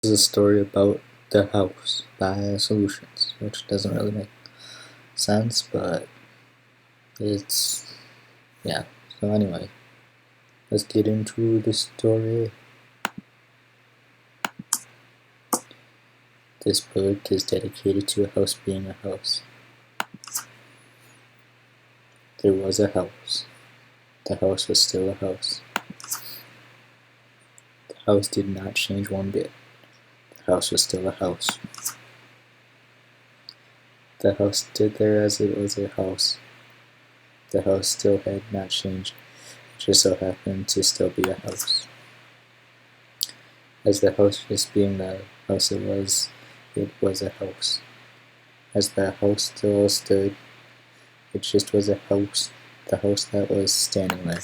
is a story about the house by Solutions, which doesn't really make sense, but yeah. So anyway, let's get into the story. This book is dedicated to a house being a house. There was a house. The house was still a house. The house did not change one bit. The house was still a house. The house stood there as it was a house. The house still had not changed. It just so happened to still be a house. As the house just being the house it was a house. As the house still stood, it just was a house, the house that was standing there.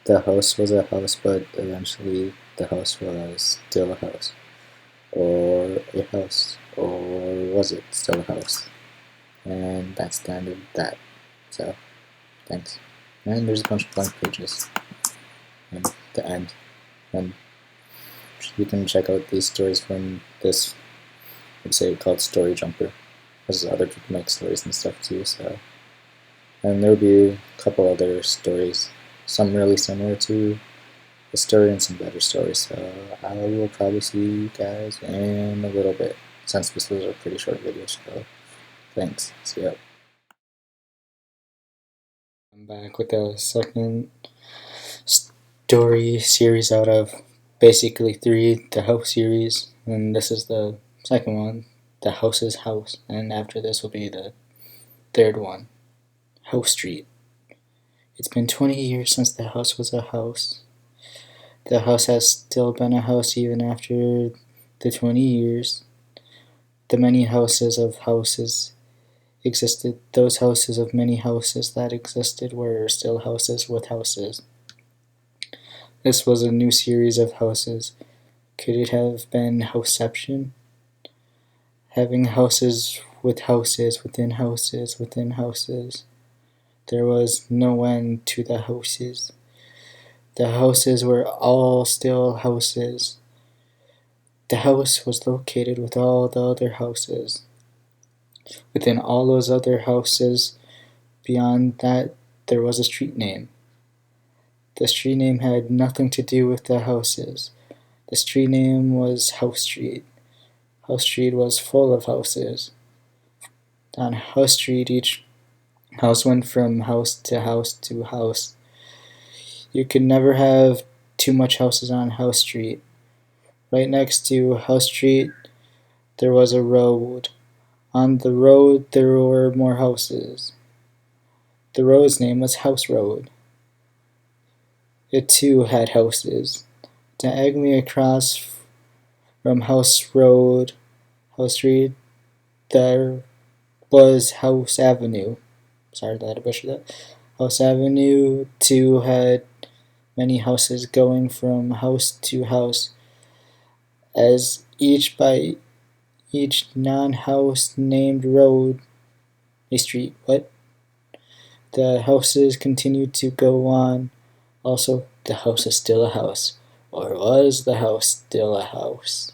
The house was a house, but eventually the house was still a house. Or a house. Or was it still a house? And that's the end of that. So, thanks. And there's a bunch of blank pages. And the end. And you can check out these stories from this website called Story Jumper. There's other people make stories and stuff too, so. And there'll be a couple other stories, some really similar to the story and some better stories, so I will probably see you guys in a little bit, since this was a pretty short video, so thanks, see ya. I'm back with the second story series out of basically 3, the House series, and this is the second one, the House's House, and after this will be the third one, House Street. It's been 20 years since the house was a house. The house has still been a house even after the 20 years. The many houses of houses existed. Those houses of many houses that existed were still houses with houses. This was a new series of houses. Could it have been Houseception? Having houses with houses within houses within houses. There was no end to the houses. The houses were all still houses. The house was located with all the other houses. Within all those other houses, beyond that, there was a street name. The street name had nothing to do with the houses. The street name was House Street. House Street was full of houses. On House Street, each house went from house to house to house. You could never have too much houses on House Street. Right next to House Street, there was a road. On the road, there were more houses. The road's name was House Road. It too had houses. Diagonally across from House Road, House Street, there was House Avenue. Sorry that I butchered that. House Avenue too had many houses going from house to house, as each by each non-house named road a street. What? The houses continued to go on. Also, the house is still a house. Or was the house still a house?